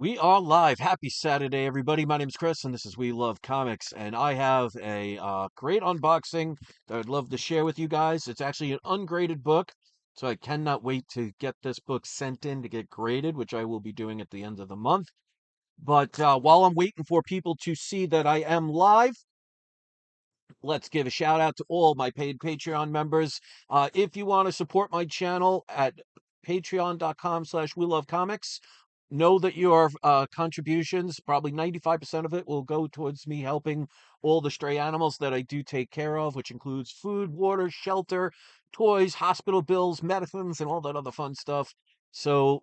We are live. Happy Saturday, everybody. My name's Chris, and this is We Love Comics. And I have a great unboxing that I'd love to share with you guys. It's actually an ungraded book, so I cannot wait to get this book sent in to get graded, which I will be doing at the end of the month. But while I'm waiting for people to see that I am live, let's give a shout out to all my paid Patreon members. If you want to support my channel at patreon.com/we love comics, know that your contributions, probably 95% of it, will go towards me helping all the stray animals that I do take care of, which includes food, water, shelter, toys, hospital bills, medicines, and all that other fun stuff. So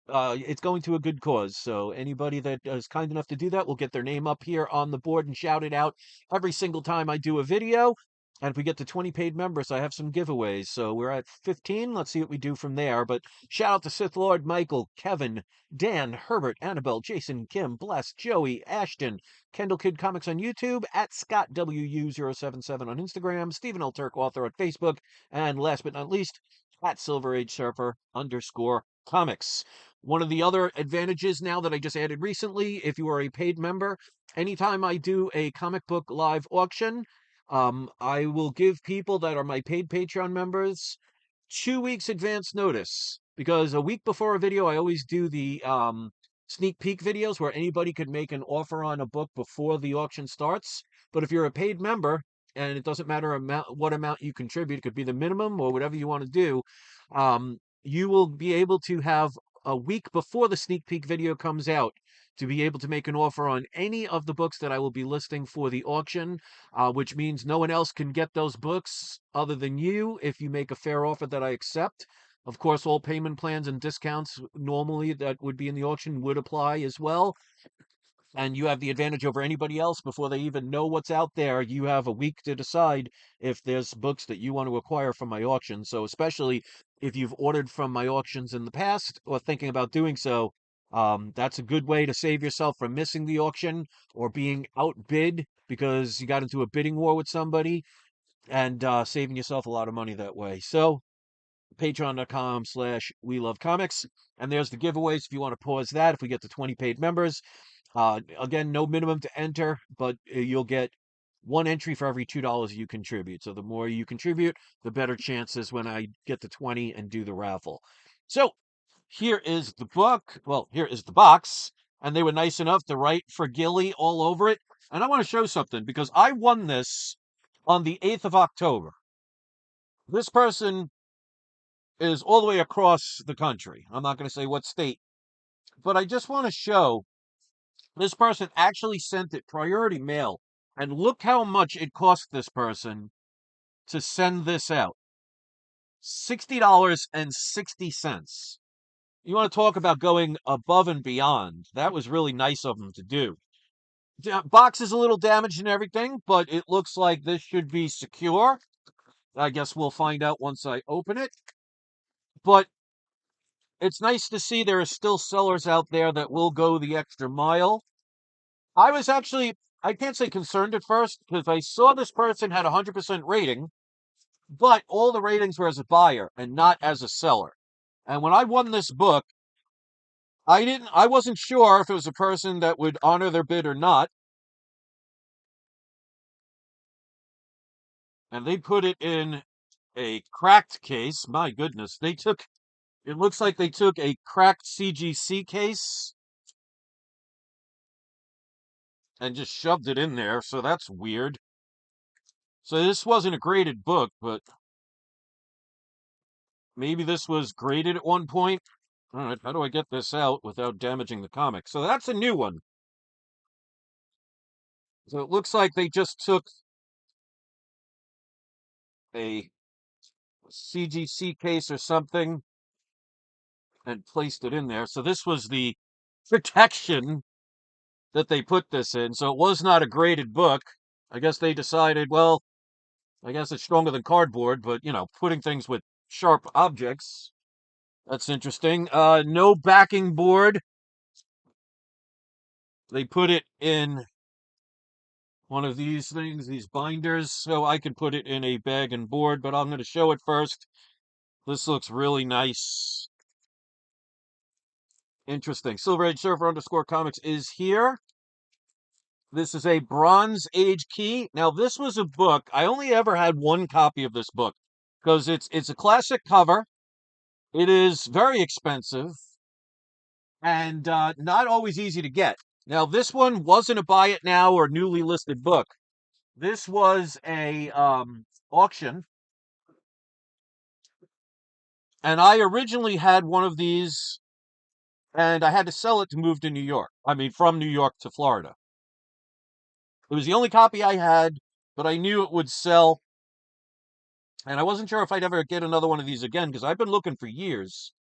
it's going to a good cause. So anybody that is kind enough to do that will get their name up here on the board and shout it out every single time I do a video. And if we get to 20 paid members, I have some giveaways. So we're at 15. Let's see what we do from there. But shout out to Sith Lord Michael, Kevin, Dan, Herbert, Annabelle, Jason, Kim, Bless, Joey, Ashton, Kendall Kid Comics on YouTube, at Scott WU077 on Instagram, Stephen L. Turk Author on Facebook, and last but not least, at Silver Age Surfer _comics. One of the other advantages now that I just added recently, if you are a paid member, anytime I do a comic book live auction, I will give people that are my paid Patreon members 2 weeks advance notice. Because a week before a video, I always do the sneak peek videos where anybody could make an offer on a book before the auction starts. But if you're a paid member, and it doesn't matter what amount you contribute, it could be the minimum or whatever you want to do, you will be able to have a week before the sneak peek video comes out to be able to make an offer on any of the books that I will be listing for the auction, which means no one else can get those books other than you if you make a fair offer that I accept. Of course, all payment plans and discounts normally that would be in the auction would apply as well. And you have the advantage over anybody else before they even know what's out there. You have a week to decide if there's books that you want to acquire from my auction. So, especially if you've ordered from my auctions in the past or thinking about doing so, that's a good way to save yourself from missing the auction or being outbid because you got into a bidding war with somebody, and saving yourself a lot of money that way. So, patreon.com/we love comics. And there's the giveaways if you want to pause that if we get to 20 paid members. Again, no minimum to enter, but you'll get one entry for every $2 you contribute. So the more you contribute, the better chances when I get to 20 and do the raffle. So here is the book. Well, here is the box. And they were nice enough to write for Gilly all over it. And I want to show something because I won this on the 8th of October. This person is all the way across the country. I'm not going to say what state, but I just want to show this person actually sent it priority mail. And look how much it cost this person to send this out. $60.60. You want to talk about going above and beyond. That was really nice of them to do. Box is a little damaged and everything, but it looks like this should be secure. I guess we'll find out once I open it. But it's nice to see there are still sellers out there that will go the extra mile. I was actually, I can't say concerned at first because I saw this person had a 100% rating, but all the ratings were as a buyer and not as a seller. And when I won this book, I wasn't sure if it was a person that would honor their bid or not. And they put it in a cracked case. My goodness, it looks like they took a cracked CGC case and just shoved it in there. So that's weird. So this wasn't a graded book, but maybe this was graded at one point. All right, how do I get this out without damaging the comic? So that's a new one. So it looks like they just took a CGC case or something and placed it in there. So this was the protection that they put this in. So it was not a graded book. I guess they decided, well, I guess it's stronger than cardboard, but putting things with sharp objects, that's interesting. No backing board. They put it in one of these things, these binders, so I could put it in a bag and board, but I'm going to show it first. This looks really nice. Interesting. Silver Age Surfer underscore comics is here. This is a Bronze Age key. Now, this was a book. I only ever had one copy of this book because it's a classic cover. It is very expensive and not always easy to get. Now, this one wasn't a buy it now or newly listed book. This was a auction, and I originally had one of these, and I had to sell it to move to New York. I mean, from New York to Florida. It was the only copy I had, but I knew it would sell, and I wasn't sure if I'd ever get another one of these again because I've been looking for years,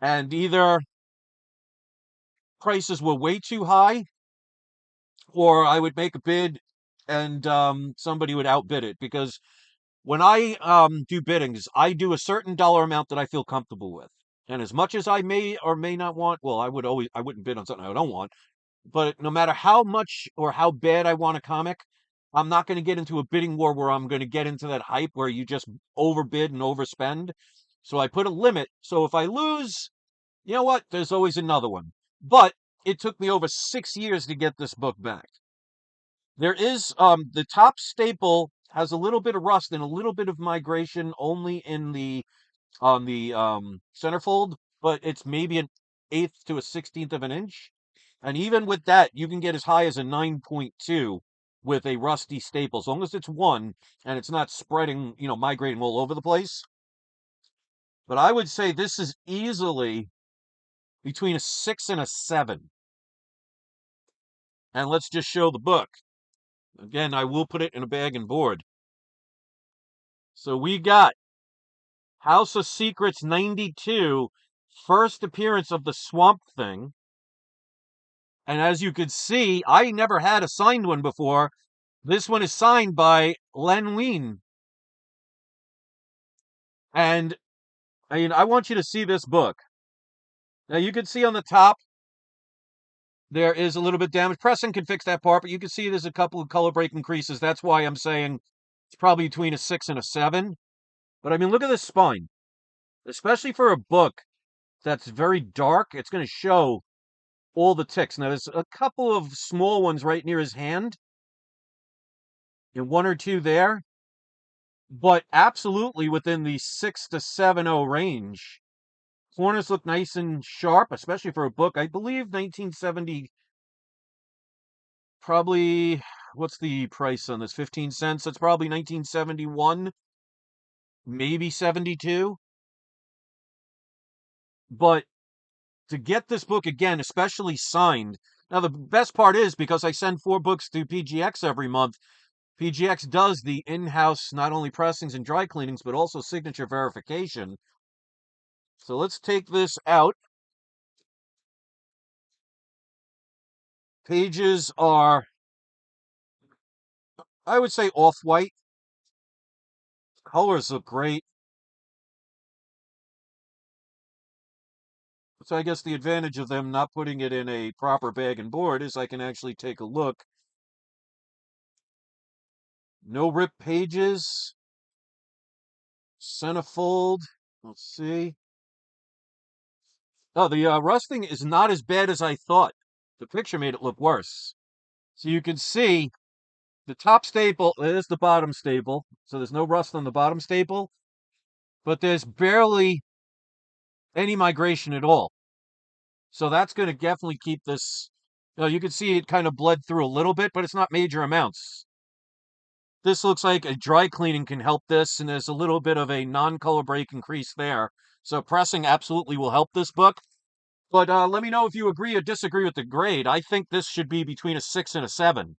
and either prices were way too high, or I would make a bid and somebody would outbid it because when I do biddings, I do a certain dollar amount that I feel comfortable with. And as much as I may or may not want, well, I wouldn't bid on something I don't want, but no matter how much or how bad I want a comic, I'm not going to get into a bidding war where I'm going to get into that hype where you just overbid and overspend. So I put a limit. So if I lose, you know what? There's always another one. But it took me over 6 years to get this book back. There is the top staple has a little bit of rust and a little bit of migration only in the on the centerfold, but it's maybe an eighth to a 16th of an inch. And even with that, you can get as high as a 9.2 with a rusty staple, as long as it's one and it's not spreading, migrating all over the place. But I would say this is easily between a 6 and a 7. And let's just show the book. Again, I will put it in a bag and board. So we got House of Secrets 92, first appearance of the Swamp Thing. And as you could see, I never had a signed one before. This one is signed by Len Wein. And I want you to see this book. Now you can see on the top, there is a little bit damage. Pressing can fix that part, but you can see there's a couple of color breaking creases. That's why I'm saying it's probably between a 6 and a 7. But look at this spine. Especially for a book that's very dark, it's going to show all the ticks. Now, there's a couple of small ones right near his hand, and one or two there, but absolutely within the 6 to 7.0 range. Corners look nice and sharp, especially for a book. I believe 1970, probably, what's the price on this? 15 cents? That's probably 1971, maybe 72. But to get this book again, especially signed. Now, the best part is because I send 4 books to PGX every month, PGX does the in-house not only pressings and dry cleanings, but also signature verification. So let's take this out. Pages are, I would say, off-white. Colors look great. So I guess the advantage of them not putting it in a proper bag and board is I can actually take a look. No ripped pages. Centerfold. Let's see. Oh, the rusting is not as bad as I thought. The picture made it look worse. So you can see the top staple is the bottom staple. So there's no rust on the bottom staple, but there's barely any migration at all. So that's going to definitely keep this. You can see it kind of bled through a little bit, but it's not major amounts. This looks like a dry cleaning can help this, and there's a little bit of a non-color break increase there. So pressing absolutely will help this book. But let me know if you agree or disagree with the grade. I think this should be between a 6 and a 7.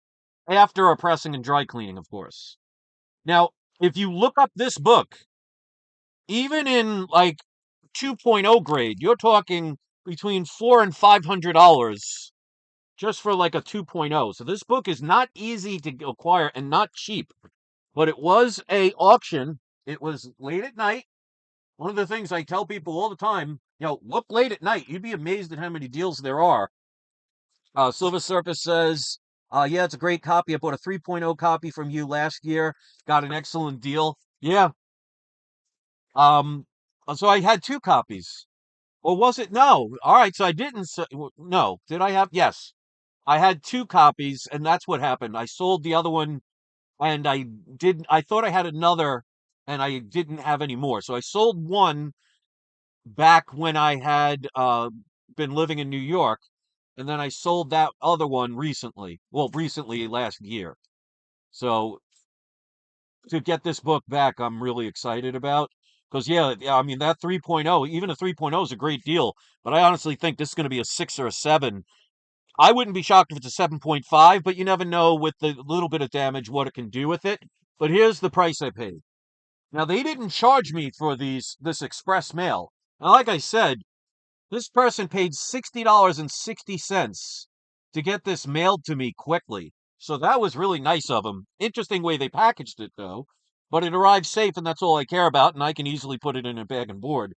After a pressing and dry cleaning, of course. Now, if you look up this book, even in like 2.0 grade, you're talking between $400 and $500 just for like a 2.0. So this book is not easy to acquire and not cheap. But it was a auction. It was late at night. One of the things I tell people all the time, look late at night. You'd be amazed at how many deals there are. Silver Surface says, yeah, it's a great copy. I bought a 3.0 copy from you last year. Got an excellent deal. Yeah. So I had 2 copies. Or was it? No. All right. So I didn't. No. Did I have? Yes. I had two copies, and that's what happened. I sold the other one, and I didn't. I thought I had another, and I didn't have any more. So I sold one back when I had been living in New York, and then I sold that other one recently. Well, recently last year. So to get this book back, I'm really excited about. Because yeah, I mean that 3.0, even a 3.0 is a great deal, but I honestly think this is going to be a 6 or a 7. I wouldn't be shocked if it's a 7.5, but you never know with the little bit of damage what it can do with it. But here's the price I paid. Now they didn't charge me for this express mail. Now, like I said, this person paid $60.60 to get this mailed to me quickly. So that was really nice of them. Interesting way they packaged it though. But it arrived safe and that's all I care about, and I can easily put it in a bag and board.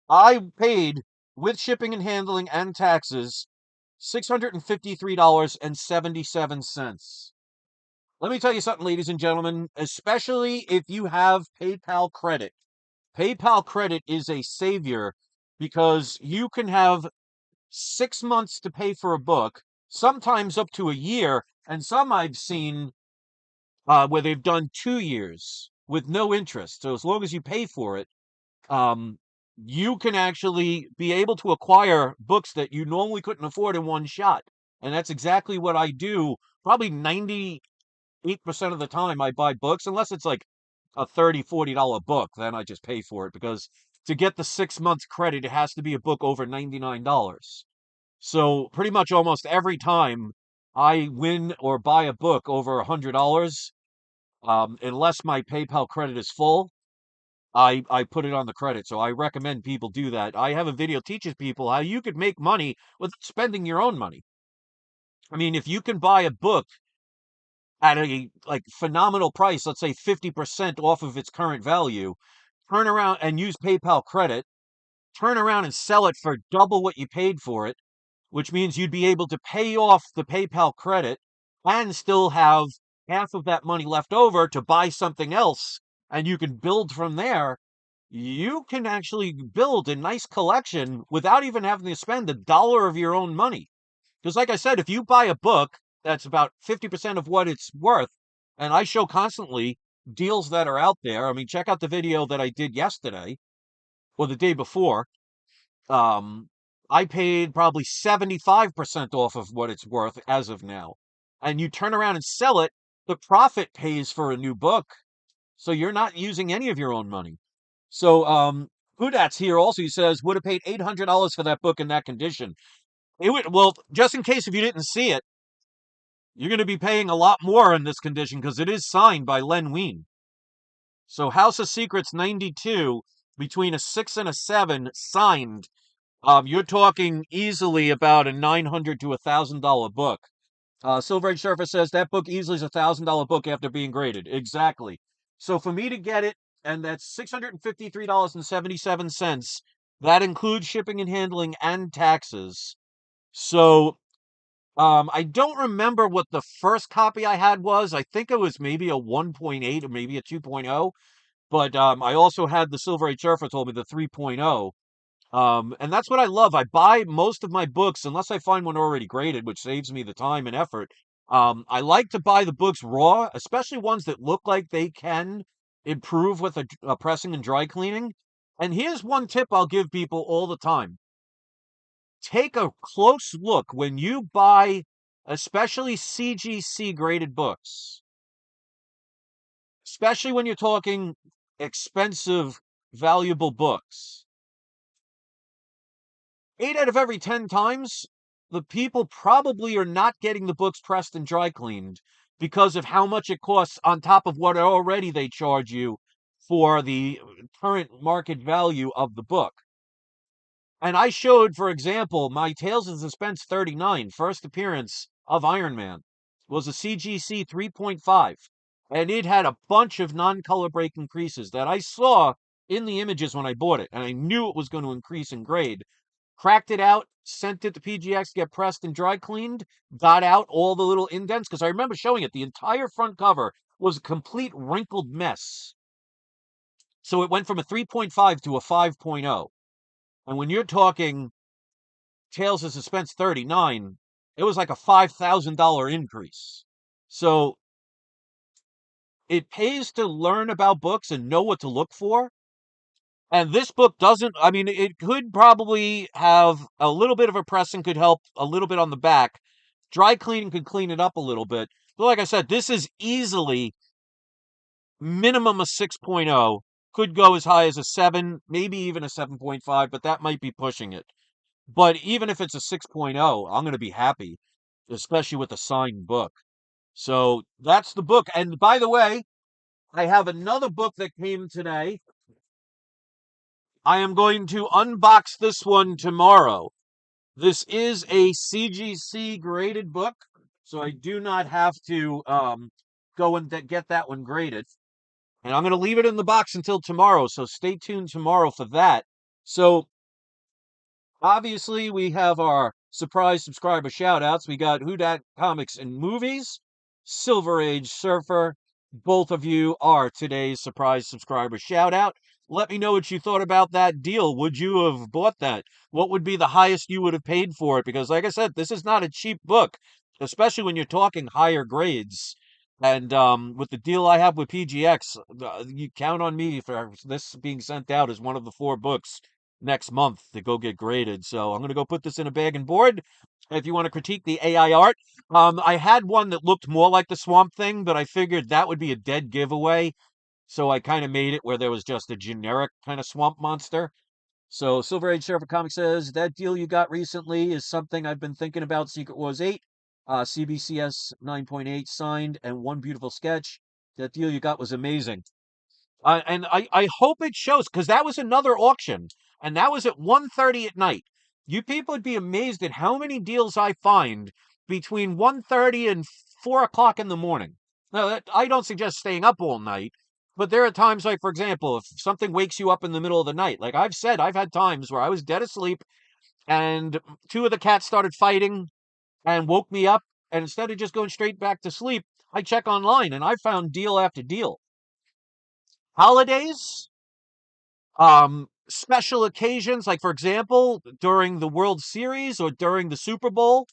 I paid with shipping and handling and taxes $653.77. Let me tell you something, ladies and gentlemen, especially if you have PayPal credit. PayPal credit is a savior because you can have 6 months to pay for a book, sometimes up to a year, and some I've seen where they've done 2 years with no interest. So as long as you pay for it, um, you can actually be able to acquire books that you normally couldn't afford in one shot. And that's exactly what I do. Probably 98% of the time I buy books, unless it's like a $30, $40 book, then I just pay for it because to get the 6 months credit, it has to be a book over $99. So pretty much almost every time I win or buy a book over $100, unless my PayPal credit is full, I put it on the credit. So I recommend people do that. I have a video teaches people how you could make money with spending your own money. I mean, if you can buy a book at a like phenomenal price, let's say 50% off of its current value, turn around and use PayPal credit, turn around and sell it for double what you paid for it, which means you'd be able to pay off the PayPal credit and still have half of that money left over to buy something else, and you can build from there. You can actually build a nice collection without even having to spend $1 of your own money. Because, like I said, if you buy a book that's about 50% of what it's worth, and I show constantly deals that are out there. I mean, check out the video that I did yesterday or the day before. um, I paid probably 75% off of what it's worth as of now. And you turn around and sell it, the profit pays for a new book. So you're not using any of your own money. So, Hudat's here also. He says, would have paid $800 for that book in that condition. It would, well, just in case if you didn't see it, you're going to be paying a lot more in this condition because it is signed by Len Wein. So House of Secrets 92, between a 6 and a 7, signed. You're talking easily about a $900 to $1,000 book. Silver Age Surfer says that book easily is $1,000 book after being graded. Exactly. So for me to get it, and that's $653.77. That includes shipping and handling and taxes. So I don't remember what the first copy I had was. I think it was maybe a 1.8 or maybe a 2.0. But I also had the Silver Age Surfer told me the 3.0. And that's what I love. I buy most of my books, unless I find one already graded, which saves me the time and effort. I like to buy the books raw, especially ones that look like they can improve with a pressing and dry cleaning. And here's one tip I'll give people all the time. Take a close look when you buy, especially CGC graded books, especially when you're talking expensive, valuable books. 8 out of every 10 times, the people probably are not getting the books pressed and dry cleaned because of how much it costs on top of what already they charge you for the current market value of the book. And I showed, for example, my Tales of Suspense 39, first appearance of Iron Man, was a CGC 3.5. And it had a bunch of non-color break increases that I saw in the images when I bought it. And I knew it was going to increase in grade. Cracked it out, sent it to PGX, get pressed and dry cleaned, got out all the little indents, because I remember showing it. The entire front cover was a complete wrinkled mess. So it went from a 3.5 to a 5.0. And when you're talking Tales of Suspense 39, it was like a $5,000 increase. So it pays to learn about books and know what to look for. And this book doesn't, I mean, it could probably have a little bit of a pressing, could help a little bit on the back. Dry cleaning could clean it up a little bit. But like I said, this is easily minimum a 6.0, could go as high as a 7, maybe even a 7.5, but that might be pushing it. But even if it's a 6.0, I'm going to be happy, especially with a signed book. So that's the book. And by the way, I have another book that came today. I am going to unbox this one tomorrow. This is a CGC graded book, so I do not have to go and get that one graded. And I'm going to leave it in the box until tomorrow, so stay tuned tomorrow for that. So obviously, we have our surprise subscriber shout outs. We got Who Dat Comics and Movies, Silver Age Surfer. Both of you are today's surprise subscriber shout out. Let me know what you thought about that deal. Would you have bought that? What would be the highest you would have paid for it? Because, like I said, this is not a cheap book, especially when you're talking higher grades. And with the deal I have with PGX, you count on me for this being sent out as one of the 4 books next month to go get graded. So I'm going to go put this in a bag and board. If you want to critique the AI art, I had one that looked more like the Swamp Thing, but I figured that would be a dead giveaway. So I kind of made it where there was just a generic kind of swamp monster. So Silver Age Surfer Comics says, that deal you got recently is something I've been thinking about. Secret Wars 8, CBCS 9.8 signed, and one beautiful sketch. That deal you got was amazing. And I hope it shows because that was another auction, and that was at 1:30 at night. You people would be amazed at how many deals I find between 1:30 and 4 o'clock in the morning. Now, I don't suggest staying up all night, but there are times, like for example, if something wakes you up in the middle of the night, like I've said, I've had times where I was dead asleep and 2 of the cats started fighting and woke me up, and instead of just going straight back to sleep, I check online and I found deal after deal. Holidays, special occasions, like for example, during the World Series or during the Super Bowl,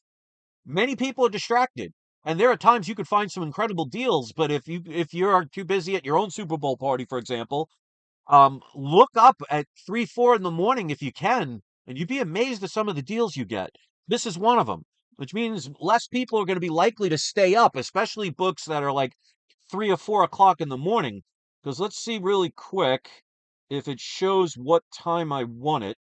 many people are distracted. And there are times you could find some incredible deals, but if you're too busy at your own Super Bowl party, for example, look up at 3, 4 in the morning if you can, and you'd be amazed at some of the deals you get. This is one of them, which means less people are going to be likely to stay up, especially books that are like 3 or 4 o'clock in the morning. Because let's see really quick if it shows what time I won it.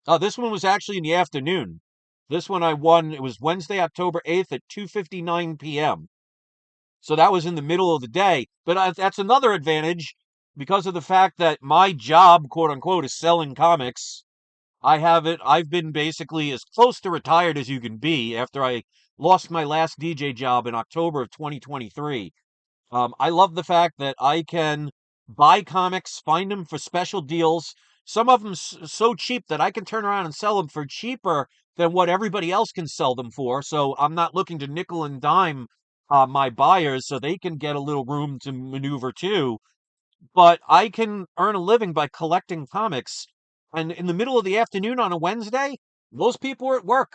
Oh, this one was actually in the afternoon. This one I won, it was Wednesday, October 8th at 2:59 p.m. So that was in the middle of the day. But that's another advantage because of the fact that my job, quote unquote, is selling comics. I've been basically as close to retired as you can be after I lost my last DJ job in October of 2023. I love the fact that I can buy comics, find them for special deals. Some of them so cheap that I can turn around and sell them for cheaper than what everybody else can sell them for. So I'm not looking to nickel and dime my buyers so they can get a little room to maneuver too. But I can earn a living by collecting comics. And in the middle of the afternoon on a Wednesday, most people are at work.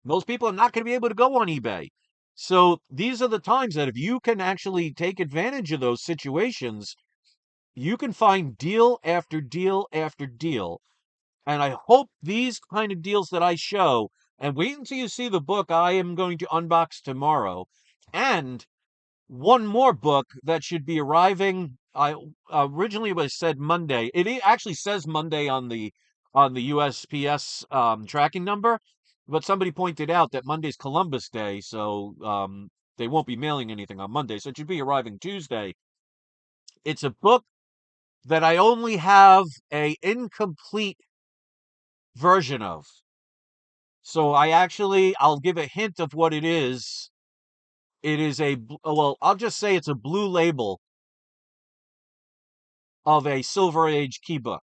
Most people are not going to be able to go on eBay. So these are the times that if you can actually take advantage of those situations, you can find deal after deal after deal. And I hope these kind of deals that I show, and wait until you see the book I am going to unbox tomorrow, and one more book that should be arriving. I originally was said Monday. Actually says Monday on the USPS tracking number, but somebody pointed out that Monday's Columbus Day, so they won't be mailing anything on Monday, so it should be arriving Tuesday. It's a book that I only have a incomplete version of. So I'll give a hint of what it is. It is well, I'll just say it's a blue label of a Silver Age key book.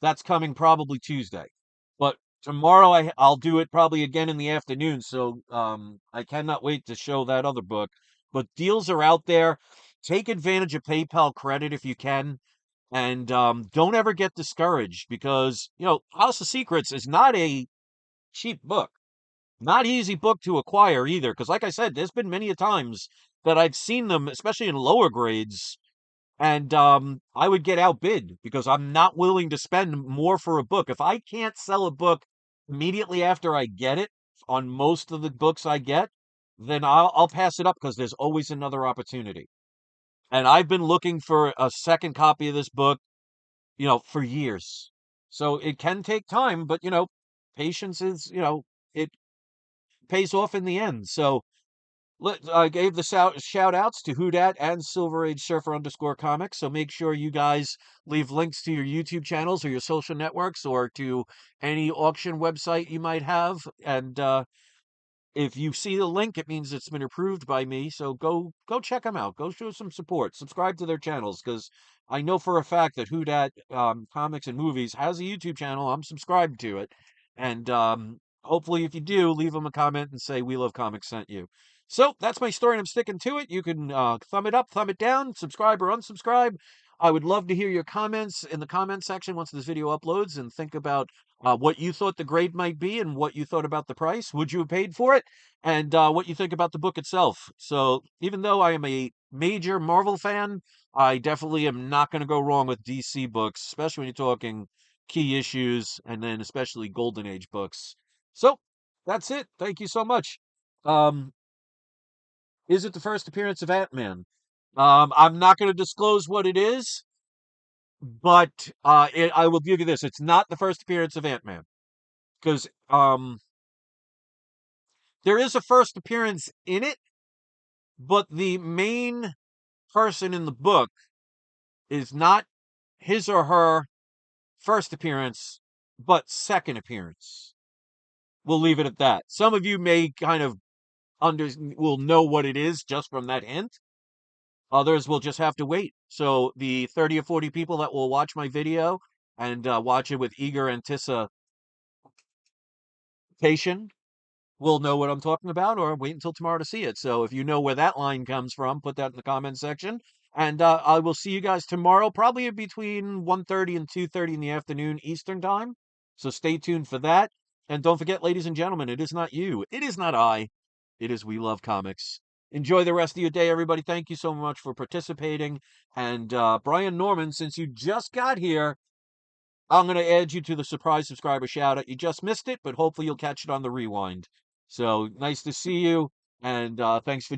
That's coming probably Tuesday. But tomorrow I'll do it probably again in the afternoon. So I cannot wait to show that other book. But deals are out there. Take advantage of PayPal credit if you can. And don't ever get discouraged because, House of Secrets is not a cheap book. Not easy book to acquire either, because like I said, there's been many a times that I've seen them, especially in lower grades, and I would get outbid because I'm not willing to spend more for a book. If I can't sell a book immediately after I get it on most of the books I get, then I'll pass it up because there's always another opportunity. And I've been looking for a second copy of this book, for years. So it can take time, but patience is, it pays off in the end. So I gave the shout outs to Whodat and Silver Age Surfer underscore comics. So make sure you guys leave links to your YouTube channels or your social networks or to any auction website you might have. And if you see the link, it means it's been approved by me. So go check them out. Go show some support. Subscribe to their channels because I know for a fact that Who Dat Comics and Movies has a YouTube channel. I'm subscribed to it, and hopefully, if you do, leave them a comment and say "We Love Comics" sent you. So that's my story, and I'm sticking to it. You can thumb it up, thumb it down, subscribe or unsubscribe. I would love to hear your comments in the comment section once this video uploads, and think about what you thought the grade might be and what you thought about the price. Would you have paid for it? And what you think about the book itself. So, even though I am a major Marvel fan, I definitely am not going to go wrong with DC books, especially when you're talking key issues and then especially Golden Age books. So, that's it. Thank you so much. Um, is it the first appearance of Ant-Man? I'm not going to disclose what it is, but I will give you this. It's not the first appearance of Ant-Man because there is a first appearance in it, but the main person in the book is not his or her first appearance, but second appearance. We'll leave it at that. Some of you may kind of will know what it is just from that hint. Others will just have to wait. So the 30 or 40 people that will watch my video and watch it with eager anticipation will know what I'm talking about, or wait until tomorrow to see it. So if you know where that line comes from, put that in the comment section. And I will see you guys tomorrow, probably between 1:30 and 2:30 in the afternoon Eastern time. So stay tuned for that. And don't forget, ladies and gentlemen, it is not you. It is not I. It is We Love Comics. Enjoy the rest of your day, everybody. Thank you so much for participating. And Brian Norman, since you just got here, I'm going to add you to the surprise subscriber shout out. You just missed it, but hopefully you'll catch it on the rewind. So nice to see you, and thanks for